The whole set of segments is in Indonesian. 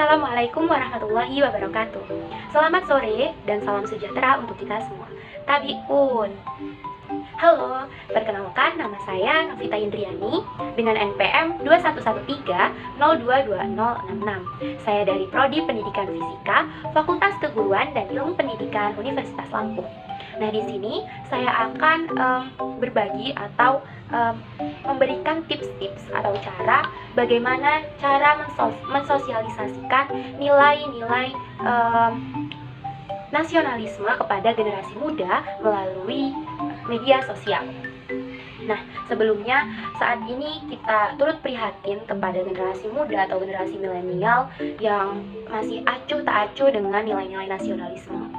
Assalamualaikum warahmatullahi wabarakatuh. Selamat sore dan salam sejahtera untuk kita semua. Tabiun. Halo, perkenalkan nama saya Novita Indriani dengan NPM 2113022066. Saya dari Prodi Pendidikan Fisika, Fakultas Keguruan dan Ilmu Pendidikan Universitas Lampung. Nah, di sini saya akan berbagi atau memberikan tips-tips atau cara bagaimana cara mensosialisasikan nilai-nilai nasionalisme kepada generasi muda melalui media sosial. Nah, sebelumnya saat ini kita turut prihatin kepada generasi muda atau generasi milenial yang masih acuh tak acuh dengan nilai-nilai nasionalisme.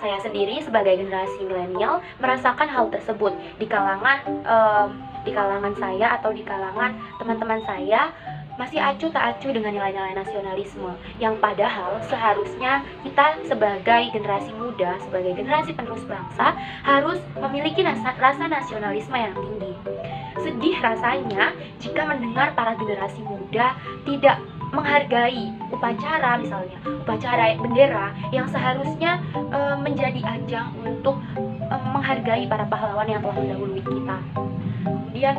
Saya sendiri sebagai generasi milenial merasakan hal tersebut di kalangan saya atau di kalangan teman-teman saya masih acuh tak acuh dengan nilai-nilai nasionalisme, yang padahal seharusnya kita sebagai generasi muda, sebagai generasi penerus bangsa harus memiliki rasa nasionalisme yang tinggi. Sedih rasanya jika mendengar para generasi muda tidak menghargai upacara, misalnya upacara bendera yang seharusnya menjadi ajang untuk menghargai para pahlawan yang telah mendahului kita. Kemudian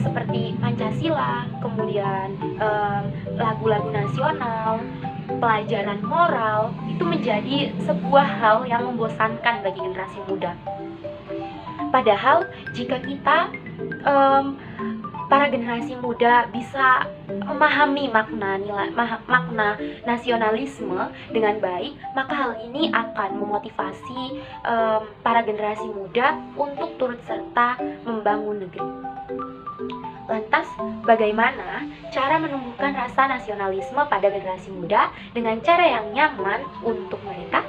seperti Pancasila, kemudian lagu-lagu nasional, pelajaran moral, itu menjadi sebuah hal yang membosankan bagi generasi muda. Padahal jika kita para generasi muda bisa memahami makna nasionalisme dengan baik, maka hal ini akan memotivasi para generasi muda untuk turut serta membangun negeri. Lantas, bagaimana cara menumbuhkan rasa nasionalisme pada generasi muda dengan cara yang nyaman untuk mereka?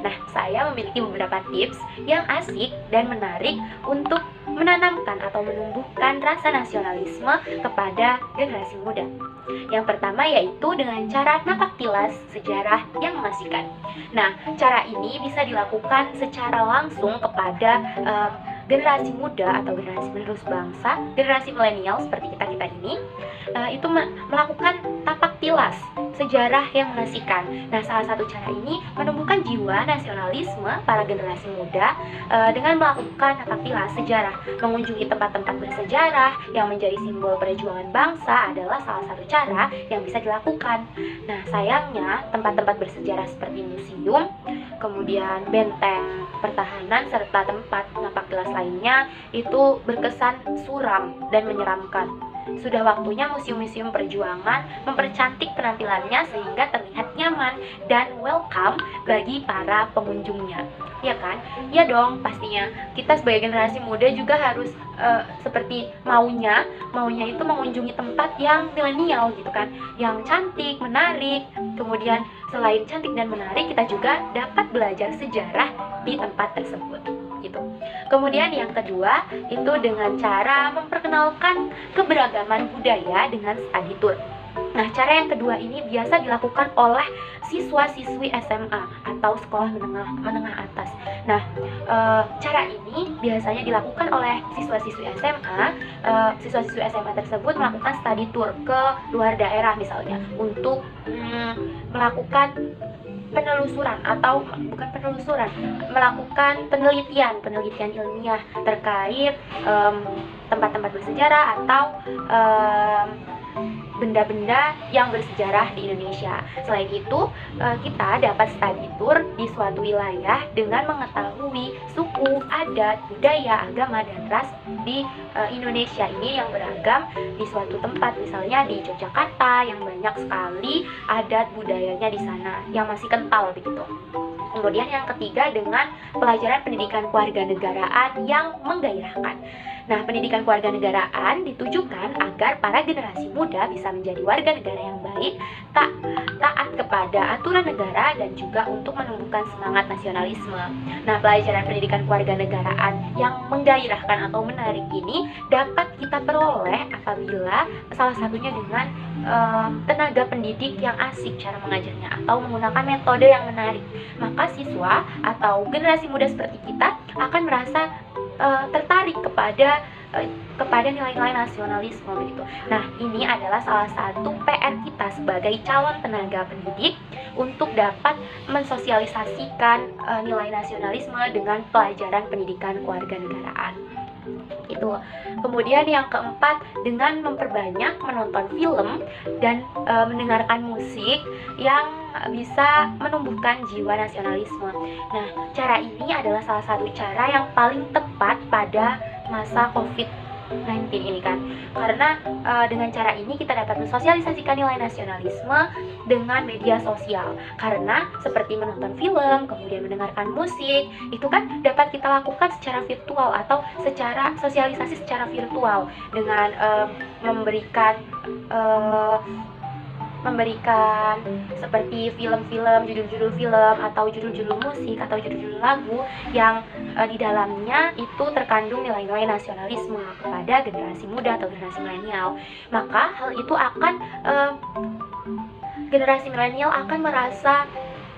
Nah, saya memiliki beberapa tips yang asik dan menarik untuk menanamkan atau menumbuhkan rasa nasionalisme kepada generasi muda. Yang pertama yaitu dengan cara napak tilas sejarah yang mengasihkan. Nah, cara ini bisa dilakukan secara langsung kepada generasi muda atau generasi penerus bangsa, generasi milenial seperti kita ini, itu melakukan tapak tilas sejarah yang mengasihkan. Nah, salah satu cara ini menumbuhkan jiwa nasionalisme para generasi muda dengan melakukan tapak tilas sejarah, mengunjungi tempat-tempat bersejarah yang menjadi simbol perjuangan bangsa adalah salah satu cara yang bisa dilakukan. Nah, sayangnya tempat-tempat bersejarah seperti museum, kemudian benteng pertahanan serta tempat napak tilas lainnya itu berkesan suram dan menyeramkan. Sudah waktunya museum-museum perjuangan mempercantik penampilannya sehingga terlihat nyaman dan welcome bagi para pengunjungnya. Ya kan? Ya dong, pastinya. Kita sebagai generasi muda juga harus seperti maunya itu mengunjungi tempat yang milenial gitu kan, yang cantik, menarik. Kemudian selain cantik dan menarik, kita juga dapat belajar sejarah di tempat tersebut gitu. Kemudian yang kedua itu dengan cara memperkenalkan keberagaman budaya dengan study tour. Nah, cara yang kedua ini biasa dilakukan oleh siswa-siswi SMA atau sekolah menengah atas. Nah, cara ini biasanya dilakukan oleh siswa-siswi SMA. Siswa-siswi SMA tersebut melakukan study tour ke luar daerah misalnya untuk melakukan penelusuran atau bukan penelusuran, melakukan penelitian ilmiah terkait tempat-tempat bersejarah atau benda-benda yang bersejarah di Indonesia. Selain itu, kita dapat study tour di suatu wilayah dengan mengetahui suku, adat, budaya, agama, dan ras di Indonesia ini yang beragam di suatu tempat, misalnya di Yogyakarta yang banyak sekali adat budayanya di sana yang masih kental begitu. Kemudian yang ketiga dengan pelajaran pendidikan kewarganegaraan yang menggairahkan. Nah, pendidikan kewarganegaraan ditujukan agar para generasi muda bisa menjadi warga negara yang baik, taat kepada aturan negara, dan juga untuk menumbuhkan semangat nasionalisme. Nah, pelajaran pendidikan kewarganegaraan yang menggairahkan atau menarik ini dapat kita peroleh apabila salah satunya dengan tenaga pendidik yang asik cara mengajarnya atau menggunakan metode yang menarik. Maka siswa atau generasi muda seperti kita akan merasa tertarik kepada kepada nilai-nilai nasionalisme begitu. Nah, ini adalah salah satu PR kita sebagai calon tenaga pendidik untuk dapat mensosialisasikan nilai nasionalisme dengan pelajaran pendidikan kewarganegaraan. Itu. Kemudian yang keempat, dengan memperbanyak menonton film dan mendengarkan musik yang bisa menumbuhkan jiwa nasionalisme. Nah, cara ini adalah salah satu cara yang paling tepat pada masa COVID-19 ini kan, karena dengan cara ini kita dapat mensosialisasikan nilai nasionalisme dengan media sosial. Karena seperti menonton film, kemudian mendengarkan musik, itu kan dapat kita lakukan secara virtual atau secara sosialisasi secara virtual dengan memberikan seperti film-film, judul-judul film atau judul-judul musik atau judul-judul lagu yang di dalamnya itu terkandung nilai-nilai nasionalisme kepada generasi muda atau generasi milenial. Maka hal itu akan generasi milenial akan merasa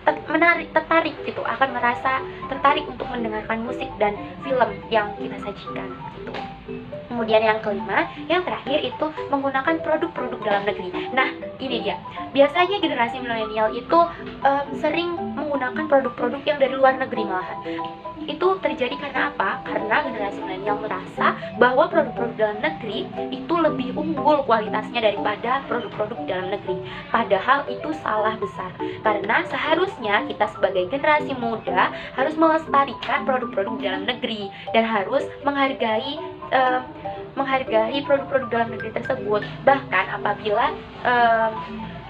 tertarik gitu, akan merasa tertarik untuk mendengarkan musik dan film yang kita sajikan gitu. Kemudian yang kelima, yang terakhir itu menggunakan produk-produk dalam negeri. Nah, ini dia. Biasanya generasi milenial itu sering menggunakan produk-produk yang dari luar negeri malahan. Itu terjadi karena apa? Karena generasi milenial merasa bahwa produk-produk dalam negeri itu lebih unggul kualitasnya daripada produk-produk dalam negeri. Padahal itu salah besar. Karena seharusnya kita sebagai generasi muda harus melestarikan produk-produk dalam negeri dan harus menghargai produk-produk dalam negeri tersebut. Bahkan apabila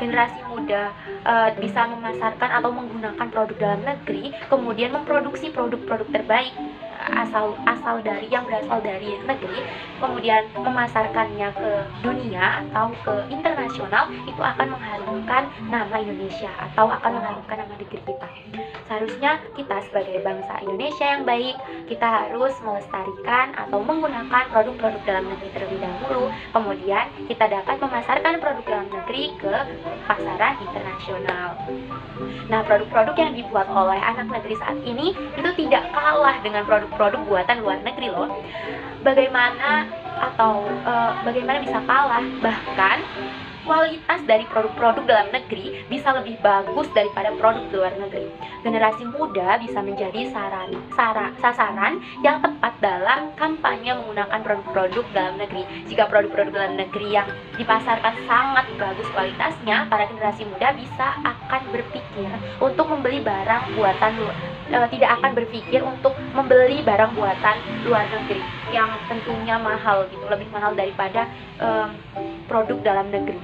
generasi muda bisa memasarkan atau menggunakan produk dalam negeri, kemudian memproduksi produk-produk terbaik asal dari yang berasal dari negeri, kemudian memasarkannya ke dunia atau ke internasional, itu akan mengharumkan nama Indonesia atau akan mengharumkan nama negeri kita. Seharusnya kita sebagai bangsa Indonesia yang baik, kita harus melestarikan atau menggunakan produk-produk dalam negeri terlebih dahulu, kemudian kita dapat memasarkan produk dalam negeri ke pasaran internasional. Nah, produk-produk yang dibuat oleh anak negeri saat ini itu tidak kalah dengan produk-produk buatan luar negeri loh. Bagaimana bisa kalah? Bahkan kualitas dari produk-produk dalam negeri bisa lebih bagus daripada produk luar negeri. Generasi muda bisa menjadi sasaran yang tepat dalam kampanye menggunakan produk-produk dalam negeri. Jika produk-produk dalam negeri yang dipasarkan sangat bagus kualitasnya, para generasi muda akan berpikir untuk membeli barang buatan tidak akan berpikir untuk membeli barang buatan luar negeri yang tentunya mahal gitu, lebih mahal daripada produk dalam negeri.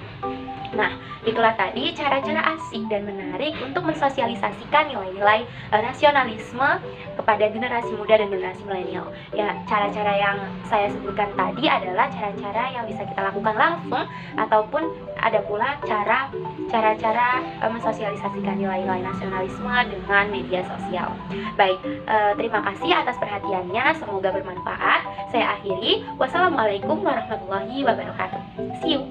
Nah, itulah tadi cara-cara asik dan menarik untuk mensosialisasikan nilai-nilai nasionalisme kepada generasi muda dan generasi milenial. Ya, cara-cara yang saya sebutkan tadi adalah cara-cara yang bisa kita lakukan langsung, ataupun ada pula cara-cara mensosialisasikan nilai-nilai nasionalisme dengan media sosial. Baik, terima kasih atas perhatiannya, semoga bermanfaat. Saya akhiri. Wassalamualaikum warahmatullahi wabarakatuh. See you.